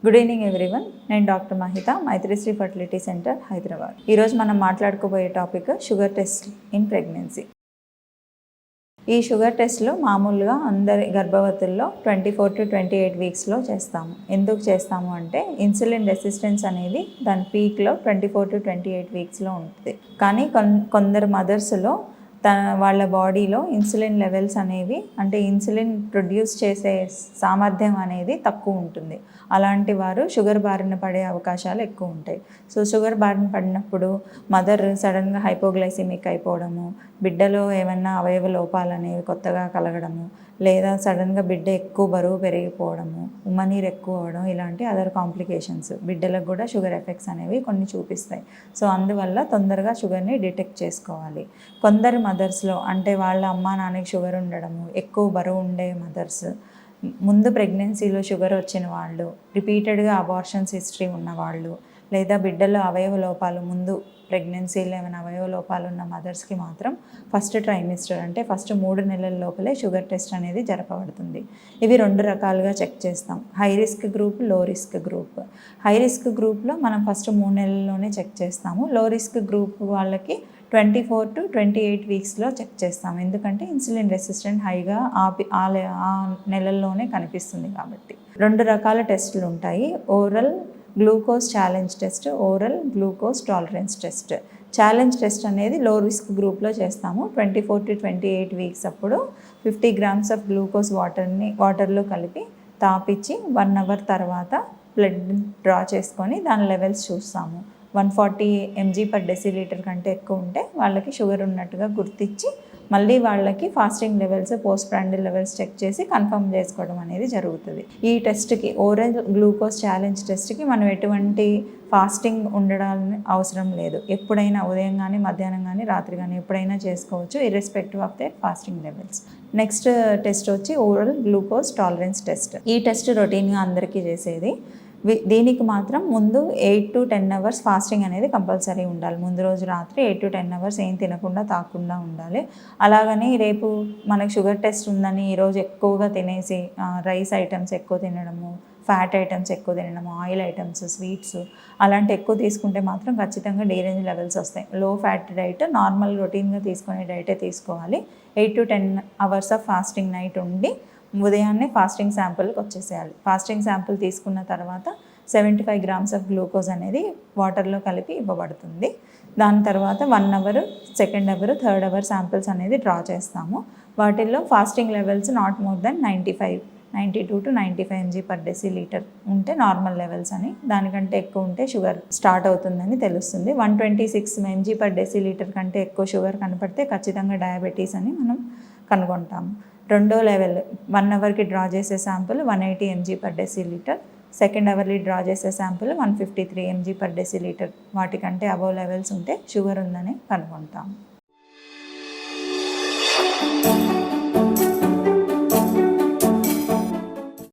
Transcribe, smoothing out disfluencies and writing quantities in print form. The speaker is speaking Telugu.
Good evening everyone. నేను doctor Mahita, Maitrishri fertility centre, Hyderabad. ఈరోజు మనం మాట్లాడుకోబోయే topic sugar test in pregnancy. ఈ షుగర్ టెస్ట్లో మామూలుగా అందరి గర్భవతుల్లో 24 to 28 వీక్స్లో చేస్తాము. ఎందుకు చేస్తాము అంటే ఇన్సులిన్ రెసిస్టెన్స్ అనేది దాని పీక్లో 24 to 28 వీక్స్లో ఉంటుంది. కానీ కొందరు మదర్స్లో వాళ్ళ బాడీలో ఇన్సులిన్ లెవెల్స్ అనేవి, అంటే ఇన్సులిన్ ప్రొడ్యూస్ చేసే సామర్థ్యం అనేది తక్కువ ఉంటుంది. అలాంటి వారు షుగర్ బారిన పడే అవకాశాలు ఎక్కువ ఉంటాయి. సో షుగర్ బారిన పడినప్పుడు మదర్ సడన్గా హైపోగ్లైసిమిక్ అయిపోవడము, బిడ్డలో ఏమన్నా అవయవ లోపాలు అనేవి కొత్తగా కలగడము, లేదా సడన్గా బిడ్డ ఎక్కువ బరువు పెరిగిపోవడము, ఉమ్మనీరు ఎక్కువ అవ్వడం, ఇలాంటి అదర్ కాంప్లికేషన్స్ బిడ్డలకు కూడా షుగర్ ఎఫెక్ట్స్ అనేవి కొన్ని చూపిస్తాయి. సో అందువల్ల తొందరగా షుగర్ని డిటెక్ట్ చేసుకోవాలి. కొందరు మదర్స్లో, అంటే వాళ్ళ అమ్మా నాన్నకి షుగర్ ఉండడము, ఎక్కువ బరువు ఉండే మదర్స్, ముందు ప్రెగ్నెన్సీలో షుగర్ వచ్చిన వాళ్ళు, రిపీటెడ్గా అబార్షన్స్ హిస్టరీ ఉన్నవాళ్ళు, లేదా బిడ్డలో అవయవ లోపాలు, ముందు ప్రెగ్నెన్సీలో ఏమైనా అవయవ లోపాలు ఉన్న మదర్స్కి మాత్రం ఫస్ట్ ట్రైమిస్టర్, అంటే ఫస్ట్ 3 నెలల లోపలే షుగర్ టెస్ట్ అనేది జరపబడుతుంది. ఇవి 2 రకాలుగా చెక్ చేస్తాం: హై రిస్క్ గ్రూప్, లో రిస్క్ గ్రూప్. హై రిస్క్ గ్రూప్లో మనం ఫస్ట్ 3 నెలల్లోనే చెక్ చేస్తాము. లో రిస్క్ గ్రూప్ వాళ్ళకి 24 to 28 వీక్స్లో చెక్ చేస్తాము. ఎందుకంటే ఇన్సులిన్ రెసిస్టెంట్ హైగా ఆ నెలల్లోనే కనిపిస్తుంది కాబట్టి. 2 రకాల టెస్టులు ఉంటాయి: oral glucose challenge test, oral glucose tolerance test. Challenge test అనేది లో రిస్క్ గ్రూప్లో చేస్తాము. 24 to 28 వీక్స్ అప్పుడు 50 grams ఆఫ్ గ్లూకోజ్ వాటర్లో కలిపి తాపిచ్చి 1 hour తర్వాత బ్లడ్ డ్రా చేసుకొని దాని లెవెల్స్ చూస్తాము. 140 mg/dL కంటే ఎక్కువ ఉంటే వాళ్ళకి షుగర్ ఉన్నట్టుగా గుర్తించి మళ్ళీ వాళ్ళకి fasting levels, post prandial levels check చేసి కన్ఫర్మ్ చేసుకోవడం అనేది జరుగుతుంది. ఈ టెస్ట్కి, ఓరల్ గ్లూకోజ్ ఛాలెంజ్ టెస్ట్కి మనం ఎటువంటి ఫాస్టింగ్ ఉండడానికి అవసరం లేదు. ఎప్పుడైనా ఉదయం కానీ, మధ్యాహ్నం కానీ, రాత్రి కానీ ఎప్పుడైనా చేసుకోవచ్చు, irrespective of their fasting levels. Next test వచ్చి ఓరల్ గ్లూకోజ్ టాలరెన్స్ టెస్ట్. ఈ టెస్ట్ రొటీన్గా అందరికీ చేసేది. దీనికి మాత్రం ముందు 8 to 10 hours ఫాస్టింగ్ అనేది కంపల్సరీ ఉండాలి. ముందు రోజు రాత్రి 8 to 10 hours ఏం తినకుండా తాకుండా ఉండాలి. అలాగని రేపు మనకు షుగర్ టెస్ట్ ఉందని ఈరోజు ఎక్కువగా తినేసి రైస్ ఐటమ్స్ ఎక్కువ తినడము, ఫ్యాట్ ఐటమ్స్ ఎక్కువ తినడము, ఆయిల్ ఐటమ్స్, స్వీట్స్ అలాంటి ఎక్కువ తీసుకుంటే మాత్రం ఖచ్చితంగా డీరేంజ్ లెవెల్స్ వస్తాయి. లో ఫ్యాట్ డైట్, నార్మల్ రొటీన్గా తీసుకునే డైటే తీసుకోవాలి. 8 to 10 hours of fasting night ఉండి ఉదయాన్నే ఫాస్టింగ్ శాంపుల్కి వచ్చేసేయాలి. ఫాస్టింగ్ శాంపుల్ తీసుకున్న తర్వాత 75 grams ఆఫ్ గ్లూకోజ్ అనేది వాటర్లో కలిపి ఇవ్వబడుతుంది. దాని తర్వాత 1 hour, 2nd hour, 3rd hour samples అనేది డ్రా చేస్తాము. వాటిల్లో fasting levels not more than 92 to 95 mg/dL ఉంటే నార్మల్ లెవెల్స్ అని, దానికంటే ఎక్కువ ఉంటే షుగర్ స్టార్ట్ అవుతుందని తెలుస్తుంది. 126 mg/dL కంటే ఎక్కువ షుగర్ కనపడితే ఖచ్చితంగా డయాబెటీస్ అని మనం కనుగొంటాము. రెండో లెవెల్ 1 hourకి డ్రా చేసే sample 180 mg/dL, 2nd hourly draw చేసే శాంపుల్ 153 mg/dL. వాటికంటే అబోవ్ లెవెల్స్ ఉంటే షుగర్ ఉందని కనుగొంటాము.